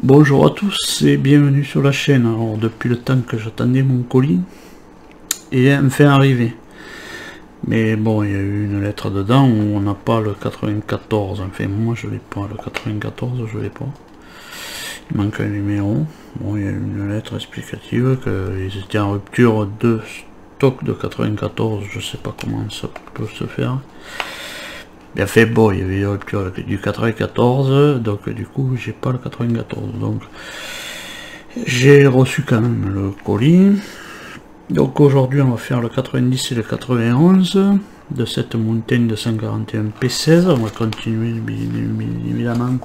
Bonjour à tous et bienvenue sur la chaîne. Alors depuis le temps que j'attendais mon colis, il est enfin arrivé. Mais bon, il y a eu une lettre dedans où on n'a pas le 94. Enfin moi je l'ai pas, le 94 je l'ai pas. Il manque un numéro. Bon, il y a une lettre explicative qu'ils étaient en rupture de stock de 94. Je sais pas comment ça peut se faire. Bien fait, bon, il y avait une rupture du 94, donc du coup j'ai pas le 94, donc j'ai reçu quand même le colis. Donc aujourd'hui on va faire le 90 et le 91 de cette montagne de 141 P16. On va continuer évidemment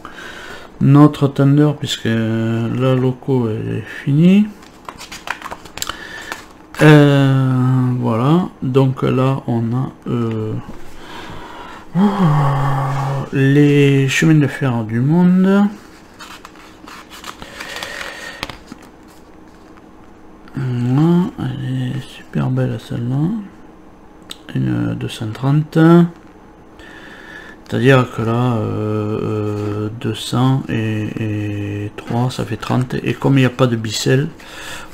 notre tender puisque la loco est finie. Voilà, donc là on a les chemins de fer du monde. Voilà, elle est super belle celle-là. Une 230. C'est-à-dire que là, 200 et 3, ça fait 30. Et comme il n'y a pas de bicelle,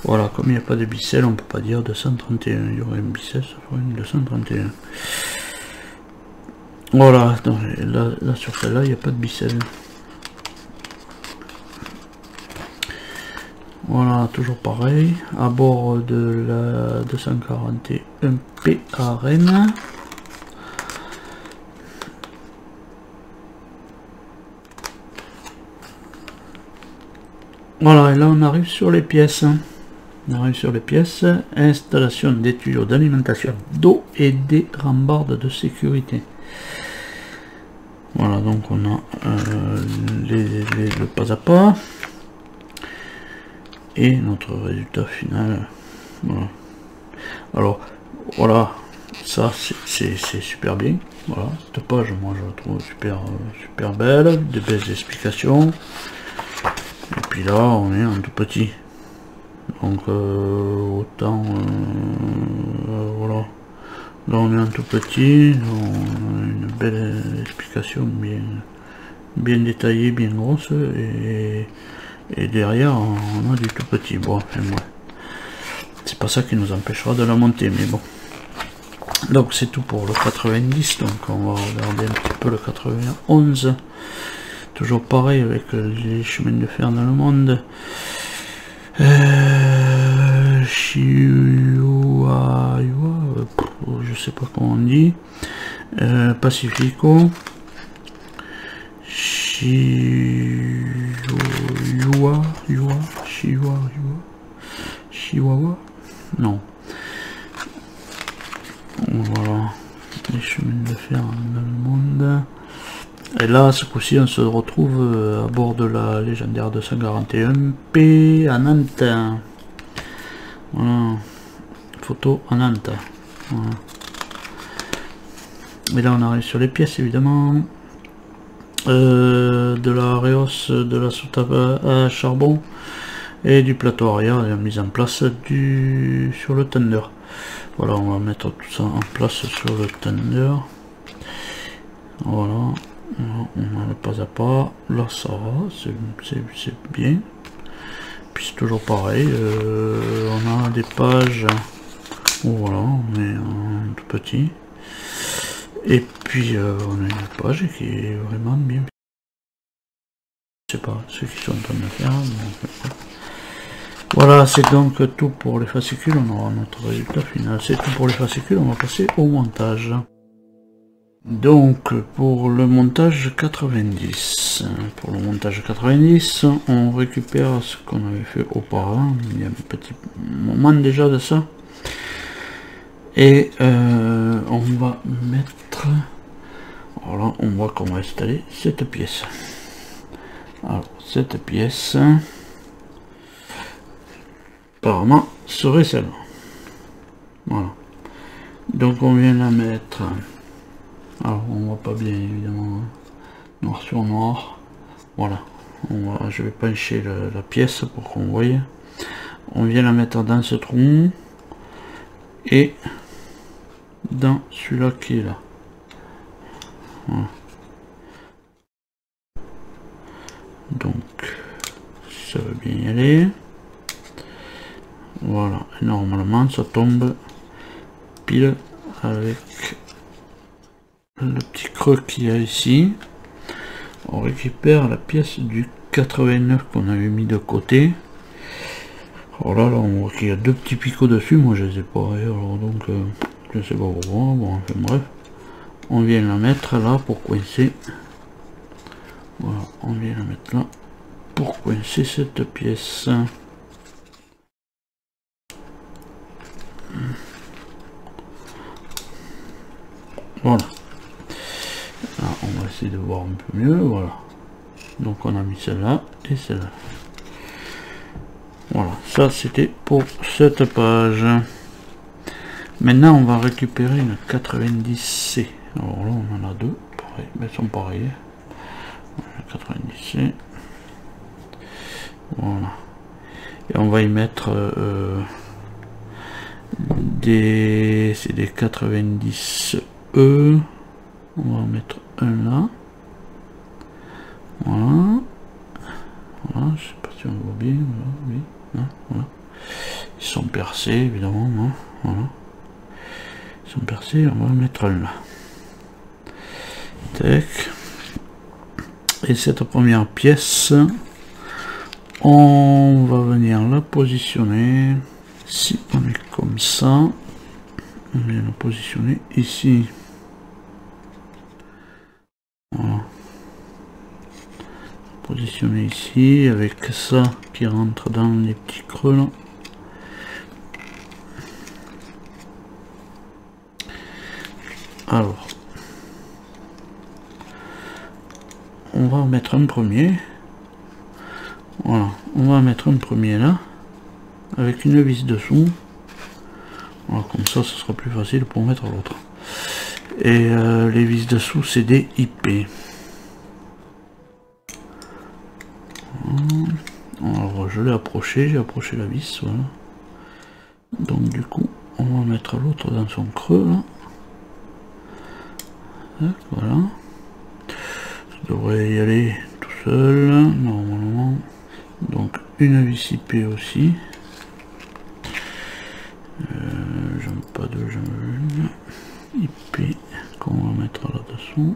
voilà, comme il n'y a pas de bicelle, on peut pas dire 231. Il y aurait une bicelle, ça ferait une 231. Voilà, donc là sur celle-là, il n'y a pas de bicelle. Voilà, toujours pareil, à bord de la 241 P à Rennes. Voilà, et là on arrive sur les pièces. On arrive sur les pièces. Installation des tuyaux d'alimentation d'eau et des rambardes de sécurité. Voilà, donc on a le pas à pas. Et notre résultat final. Voilà. Alors, voilà, ça c'est super bien. Voilà, cette page, moi je la trouve super belle, de belles explications. Et puis là, on est en tout petit. Donc, autant. Voilà. Là, on est en tout petit. On a une belle explication bien détaillée, bien grosse. Et derrière, on a du tout petit. Bon, enfin, ouais. C'est pas ça qui nous empêchera de la monter, mais bon. Donc, c'est tout pour le 90. Donc, on va regarder un petit peu le 91. Toujours pareil avec les chemins de fer dans le monde. Je sais pas comment on dit. Pacifico. Chihuahua. Non. Voilà. Les chemins de fer dans le monde. Et là, ce coup-ci, on se retrouve à bord de la légendaire 241 P à Nantes. Voilà. Photo à Nantes. Voilà. Et là, on arrive sur les pièces, évidemment. De la Reos, de la soute à charbon et du plateau arrière, et la mise en place sur le tender. Voilà, on va mettre tout ça en place sur le tender. Voilà. On a le pas à pas, là ça va, c'est bien. Puis c'est toujours pareil, on a des pages où voilà, on est en tout petit. Et puis on a une page qui est vraiment bien. Je sais pas ce qu'ils sont en train de faire. Donc, voilà, c'est donc tout pour les fascicules, on aura notre résultat final. C'est tout pour les fascicules, on va passer au montage. Donc pour le montage 90, on récupère ce qu'on avait fait auparavant, il y a un petit moment déjà de ça, et on va mettre, voilà, on voit qu'on va installer cette pièce. Alors cette pièce, apparemment serait celle-là. Voilà, donc on vient la mettre. Alors on voit pas bien évidemment, noir sur noir. Voilà, je vais pencher la pièce pour qu'on voie. On vient la mettre dans ce trou et dans celui-là qui est là. Voilà. Donc ça veut bien y aller. Voilà, et normalement ça tombe pile avec le petit creux qu'il y a ici. On récupère la pièce du 89 qu'on avait mis de côté. Alors là, on voit qu'il y a deux petits picots dessus, moi je les ai pas, alors donc je sais pas pourquoi. Bon, enfin bref, on vient la mettre là pour coincer. Voilà, on vient la mettre là pour coincer cette pièce. Voilà. Là, on va essayer de voir un peu mieux. Voilà. Donc on a mis celle-là et celle-là. Voilà, ça c'était pour cette page. Maintenant on va récupérer une 90C. Alors là on en a deux, pareil, mais elles sont pareilles. 90C. Voilà. Et on va y mettre c'est des 90E. On va en mettre un là. Voilà. Voilà, je sais pas si on voit bien. Voilà, oui. Hein, voilà. Ils sont percés évidemment. Hein, voilà. Ils sont percés, on va mettre un là. Tac. Et cette première pièce, on va venir la positionner. Si on est comme ça, on vient la positionner ici. Voilà. Positionner ici avec ça qui rentre dans les petits creux là. Alors, on va en mettre un premier. Voilà, on va en mettre un premier là avec une vis dessous. Voilà, comme ça, ce sera plus facile pour mettre l'autre. Et les vis dessous, c'est des IP. Alors je l'ai approché, j'ai approché la vis, voilà. Donc du coup, on va mettre l'autre dans son creux là. Voilà. Ça devrait y aller tout seul, normalement. Donc une vis IP aussi. J'aime pas de j'aime IP qu'on va mettre là-dessous.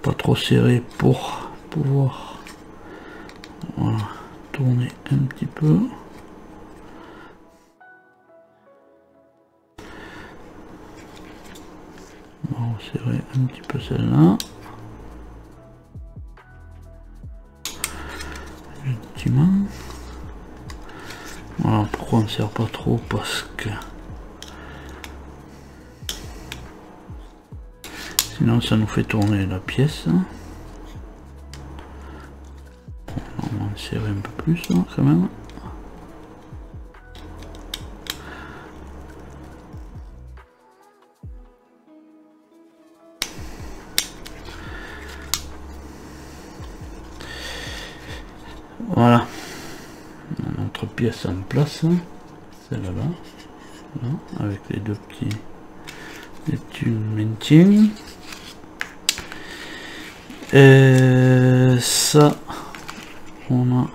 Pas trop serré pour pouvoir, voilà, tourner un petit peu. On va serrer un petit peu celle-là. Gentiment. Voilà, pourquoi on ne serre pas trop, parce que sinon ça nous fait tourner la pièce. On va en serrer un peu plus là, quand même. Voilà. Notre pièce en place. Celle-là. Là, avec les deux petits maintiens. Ça, on a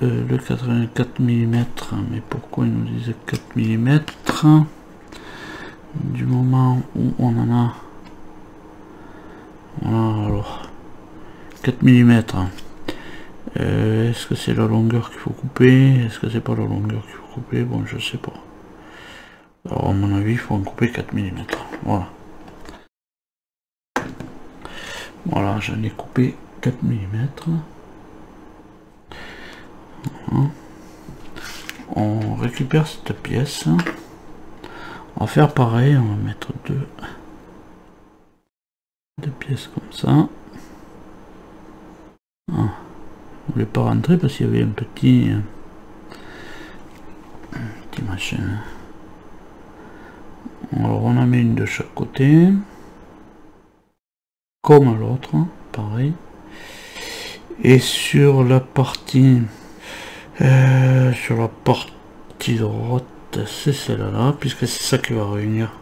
le 84 mm, mais pourquoi ils nous disent 4 mm du moment où on en a, voilà, alors 4 mm. Est-ce que c'est la longueur qu'il faut couper? Est-ce que c'est pas la longueur qu'il faut couper? Bon, je sais pas. Alors à mon avis, il faut en couper 4 mm. Voilà. Voilà, j'en ai coupé 4 mm. Voilà. On récupère cette pièce. On va faire pareil, on va mettre deux pièces comme ça. Ah, je voulais pas rentrer parce qu'il y avait un petit machin. Alors on en met une de chaque côté. Comme l'autre, pareil. Et sur la partie droite, c'est celle-là, puisque c'est ça qui va réunir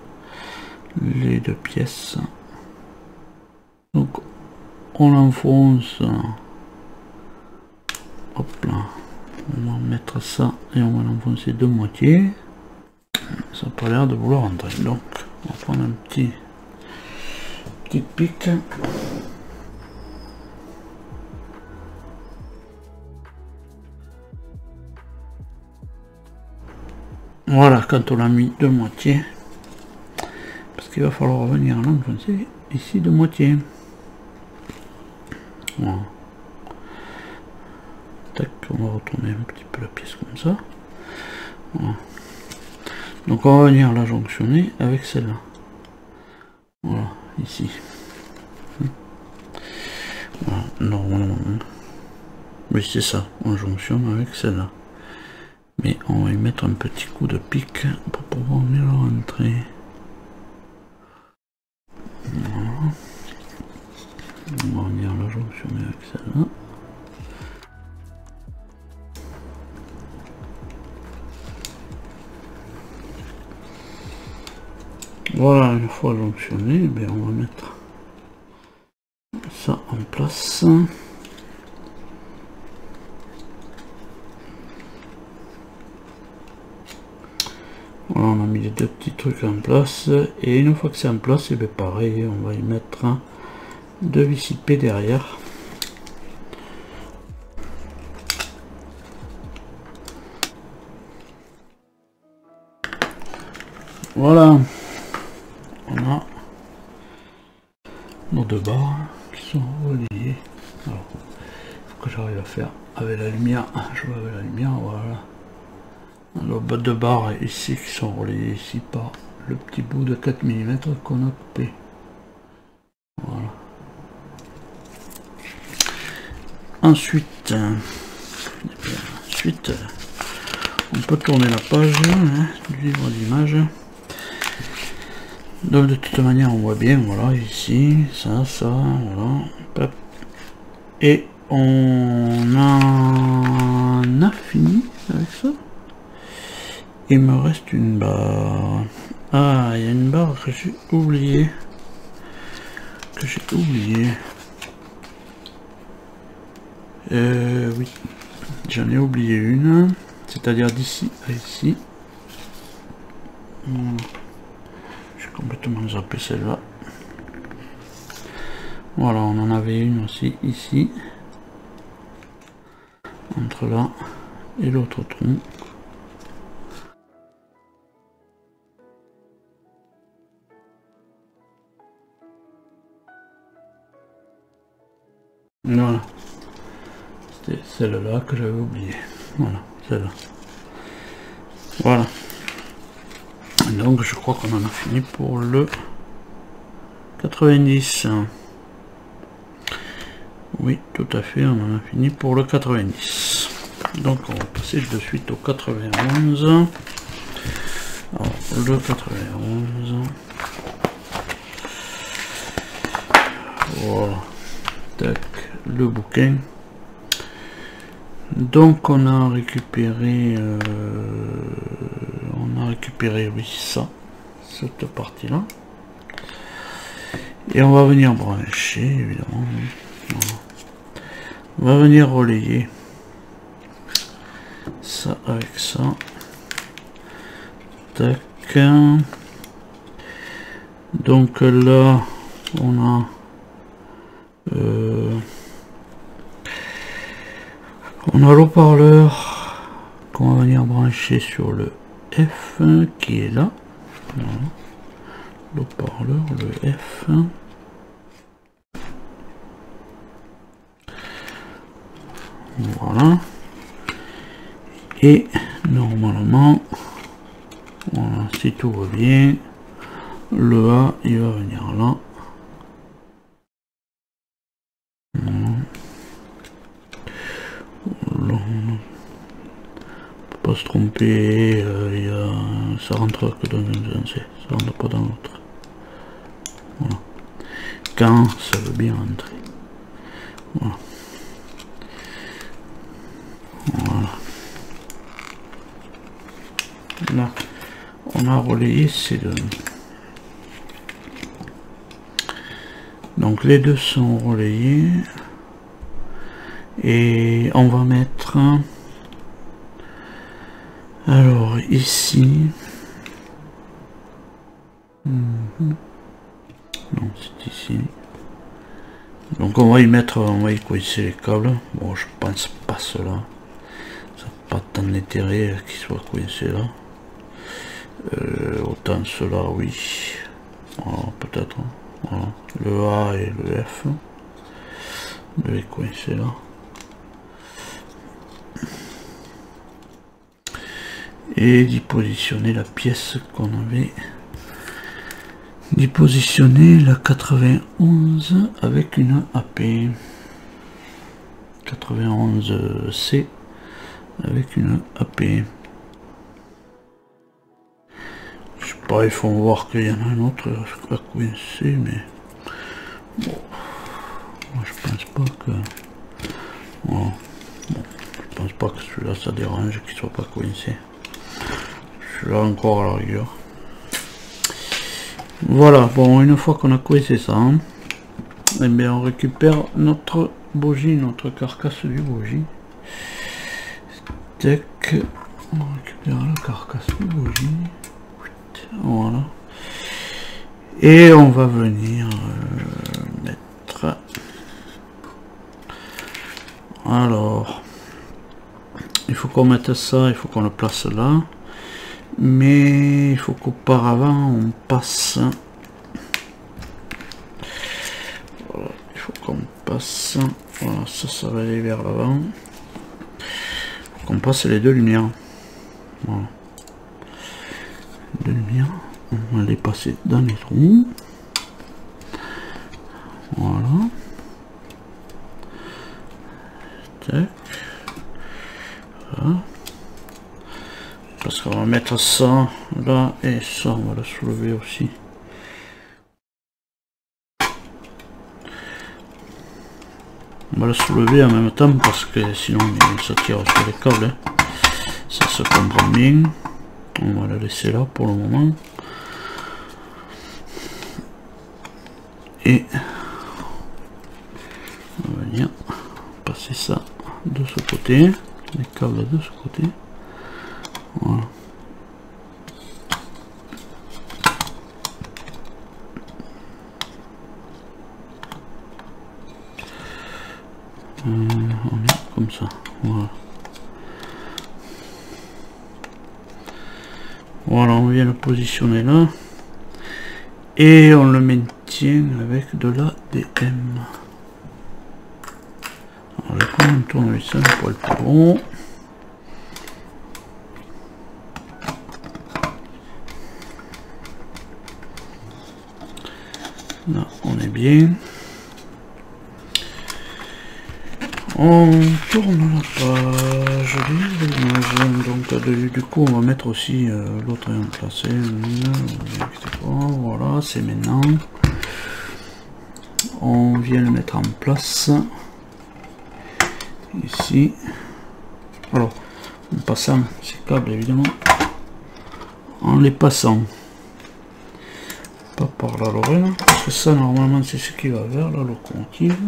les deux pièces. Donc on enfonce, hop là, on va mettre ça et on va l'enfoncer de moitié. Ça n'a pas l'air de vouloir entrer, donc on va prendre un petit pic. Voilà, quand on l'a mis de moitié, parce qu'il va falloir venir l'enfoncer ici de moitié. Voilà. Tac, on va retourner un petit peu la pièce comme ça. Voilà. Donc on va venir la jonctionner avec celle-là. Voilà, ici. Voilà, normalement. Oui, c'est ça, on jonctionne avec celle-là. Mais on va y mettre un petit coup de pic pour pouvoir venir la rentrer. Voilà. On va venir la jonctionner avec celle-là. Voilà, une fois jonctionné, ben on va mettre ça en place. Voilà, on a mis les deux petits trucs en place, et une fois que c'est en place, et bien pareil, on va y mettre deux vis IP derrière. Voilà, on a nos deux barres qui sont reliées. Alors, il faut que j'arrive à faire avec la lumière. Je vois avec la lumière, voilà. Alors, deux barres ici qui sont reliées ici par le petit bout de 4 mm qu'on a coupé. Voilà. Ensuite, on peut tourner la page du livre d'images. Donc de toute manière on voit bien, voilà, ici, ça, voilà, hop. Et on en a fini avec ça. Il me reste une barre. Ah, il y a une barre que j'ai oublié. Oui, j'en ai oublié une, c'est-à-dire d'ici à ici. J'ai complètement zappé celle-là. Voilà, on en avait une aussi ici, entre là et l'autre tronc. Voilà, c'était celle-là que j'avais oublié. Voilà, celle-là. Voilà. Donc je crois qu'on en a fini pour le 90. Oui, tout à fait, on en a fini pour le 90. Donc on va passer de suite au 91. Alors, le 91. Voilà. Tac, le bouquin. Donc on a récupéré oui, ça, cette partie là, et on va venir brancher évidemment. Voilà. On va venir relayer ça avec ça. Tac. Donc là on a l'haut-parleur qu'on va venir brancher sur le F qui est là. Voilà. L'haut-parleur, le F. Voilà. Et normalement, voilà, si tout va bien, le A il va venir là. Voilà. Pas se tromper, ça rentre que dans un sens, ça rentre pas dans l'autre. Voilà. Quand ça veut bien rentrer. Voilà. Voilà. Là, on a relayé ces deux. Donc les deux sont relayés. Et on va mettre... Alors ici... Non, c'est ici. Donc on va y mettre, on va y coincer les câbles. Bon, je pense pas cela. Ça n'a pas tant d'intérêt qu'il soit coincé là. Autant cela, oui. Voilà, peut-être. Voilà. Le A et le F. Je vais coincer là. Et d'y positionner la pièce qu'on avait. D'y positionner la 91 avec une AP. 91C avec une AP. Je sais pas, il faut voir qu'il y en a un autre à coincer, mais bon, moi je pense pas que... Voilà. Bon, je pense pas que celui-là ça dérange qu'il soit pas coincé. Celui-là encore à la rigueur. Voilà, bon, une fois qu'on a coincé ça, hein, et bien on récupère notre bougie, notre carcasse du bougie. Tac, on récupère la carcasse du bougie. Voilà. Et on va venir mettre... Alors, il faut qu'on mette ça, il faut qu'on le place là. Mais il faut qu'auparavant on passe... Voilà, il faut qu'on passe... Voilà, ça va aller vers l'avant. Il faut qu'on passe les deux lumières. Voilà. Les deux lumières, on va les passer dans les trous. Voilà. Tac. Voilà. Parce qu'on va mettre ça là et ça, on va le soulever aussi. On va le soulever en même temps parce que sinon ça tire sur les câbles. Hein. Ça se comprend bien. On va le laisser là pour le moment. Et on va venir passer ça de ce côté. Les câbles de ce côté. Voilà. On met comme ça. Voilà. Voilà, on vient le positionner là. Et on le maintient avec de la DM. Alors, je prends un tournevis un poil plus rond. Là, on est bien. On tourne la page, donc du coup on va mettre aussi l'autre placé. Voilà, c'est maintenant. On vient le mettre en place. Ici. Alors, en passant ces câbles évidemment. En les passant. Pas par la Lorraine, parce que ça normalement c'est ce qui va vers la locomotive.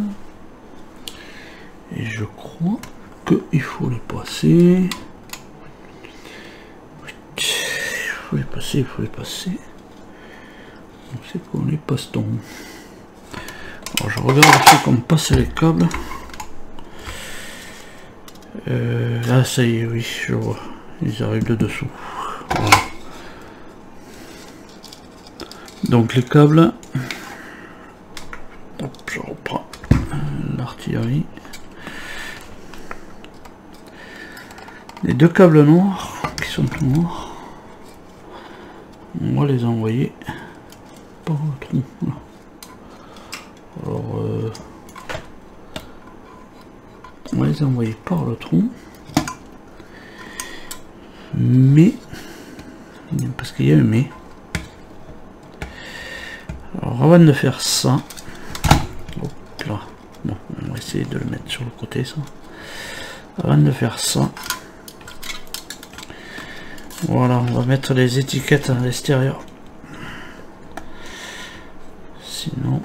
Et je crois qu'il faut les passer. Il faut les passer, il faut les passer. Donc c'est qu'on les passe donc. Alors je regarde si qu'on passe les câbles. Ah ça y est, oui, je vois. Ils arrivent de dessous. Voilà. Donc les câbles. Hop, je reprends l'artillerie. Les deux câbles noirs qui sont tout noirs, on va les envoyer par le trou. Alors on va les envoyer par le trou, mais parce qu'il y a un mais. Alors avant de faire ça, hop là, bon, on va essayer de le mettre sur le côté ça. Avant de faire ça, voilà, on va mettre les étiquettes à l'extérieur. Sinon,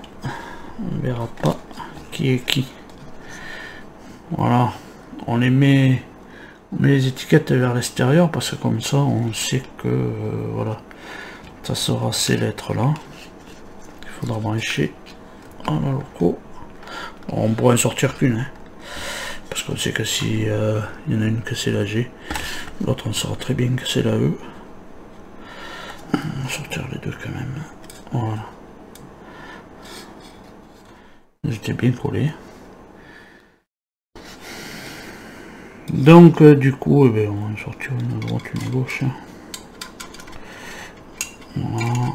on pas qui est qui. Voilà, on met les étiquettes vers l'extérieur parce que comme ça on sait que voilà, ça sera ces lettres là. Il faudra brancher à la loco. On pourrait en sortir qu'une, hein, parce qu'on sait que si il y en a une que c'est la G, l'autre on saura très bien que c'est la E. On va sortir les deux quand même. Voilà. J'étais bien collé. Donc du coup, eh bien, on va sortir une à droite, une à gauche. Voilà.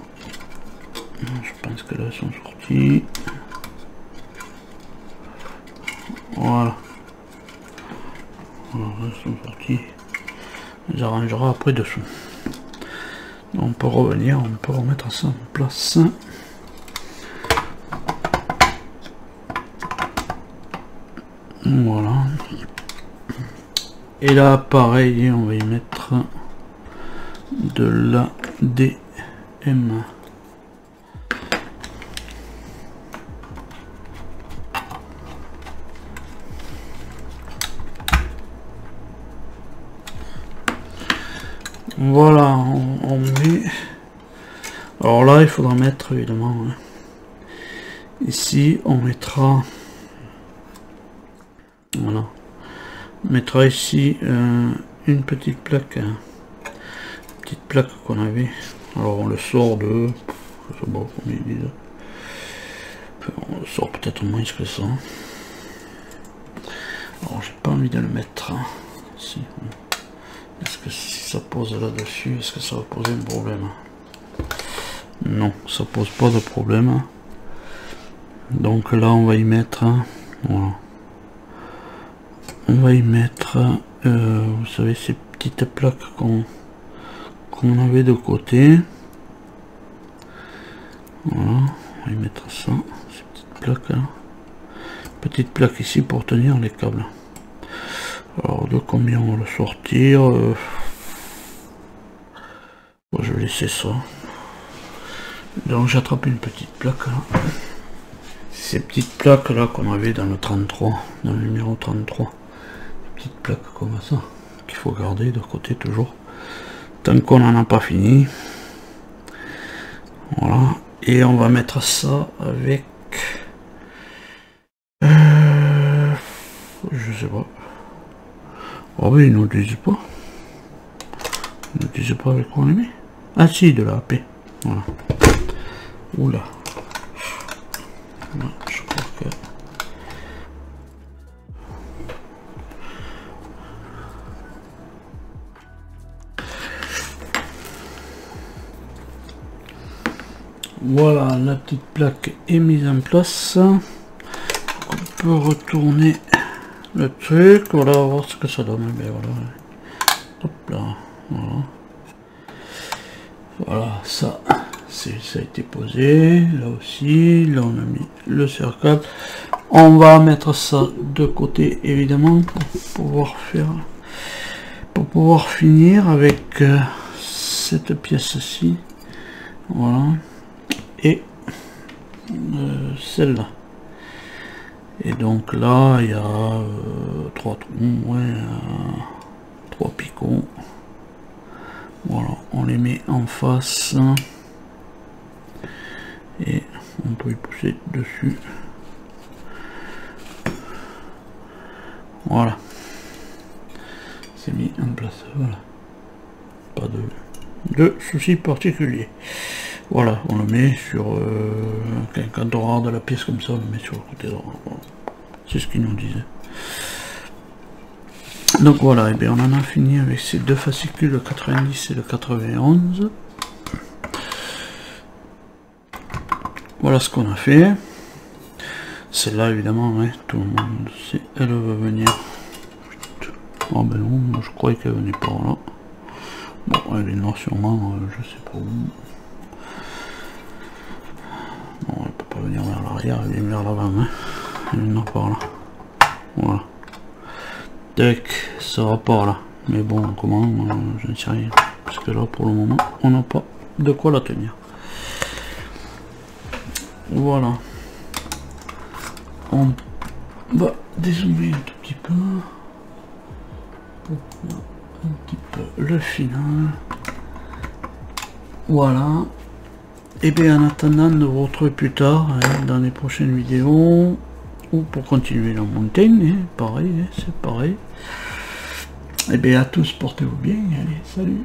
Je pense que là elles sont sorties. Voilà. Voilà, elles sont sorties. On les arrangera après dessous. On peut revenir, on peut remettre ça en place. Voilà. Et là, pareil, on va y mettre de l'ADM. Voilà, on met. Alors là, il faudra mettre évidemment. Hein. Ici, on mettra. Voilà. On mettra ici une petite plaque. Hein. Petite plaque qu'on avait. Alors on le sort de. Je sais pas combien ils disent. On le sort peut-être moins que ça. Alors j'ai pas envie de le mettre. Hein. Si. Est-ce que si ça pose là-dessus, est-ce que ça va poser un problème? Non, ça pose pas de problème. Donc là, on va y mettre, voilà. On va y mettre, vous savez, ces petites plaques qu'on avait de côté. Voilà, on va y mettre ça, ces petites plaques là. Petite plaque ici pour tenir les câbles. Alors de combien on va le sortir, bon, je vais laisser ça. Donc j'attrape une petite plaque là. Ces petites plaques là qu'on avait dans le 33, dans le numéro 33. Petite plaque comme ça qu'il faut garder de côté toujours tant qu'on n'en a pas fini. Voilà, et on va mettre ça avec je sais pas. Oh oui, ils nous disent pas. Ils nous disent pas avec quoi on les met. Ah si, de la AP. Voilà. Oula. Non, je crois que. Voilà, la petite plaque est mise en place. On peut retourner le truc. Voilà, on va voir ce que ça donne. Mais voilà. Hop là. Voilà. Voilà, ça a été posé. Là aussi. Là, on a mis le cercle. On va mettre ça de côté, évidemment, pour pouvoir finir avec cette pièce-ci. Voilà. Et celle-là. Et donc là, il y a 3 trous, ouais, 3 picots. Voilà, on les met en face. Et on peut y pousser dessus. Voilà. C'est mis en place. Voilà. Pas de soucis particuliers. Voilà, on le met sur quand on regarde la pièce comme ça, on le met sur le côté droit. Voilà. C'est ce qu'ils nous disaient. Donc voilà, et bien on en a fini avec ces deux fascicules, le 90 et le 91. Voilà ce qu'on a fait. Celle-là évidemment, hein, tout le monde sait, elle va venir. Oh ben non, moi je croyais qu'elle venait par là. Bon, elle est noire sûrement, je sais pas où. Bon, elle peut pas venir vers l'arrière, elle vient vers l'avant, hein. Elle vient par là. Voilà. Tac, ça va par là. Mais bon, comment, je ne sais rien. Parce que là, pour le moment, on n'a pas de quoi la tenir. Voilà. On va dézoomer un tout petit peu pour voir un petit peu le final. Voilà. Et bien en attendant de vous retrouver plus tard hein, dans les prochaines vidéos ou pour continuer la montagne, hein, pareil, hein, c'est pareil. Et bien à tous, portez-vous bien, allez, salut.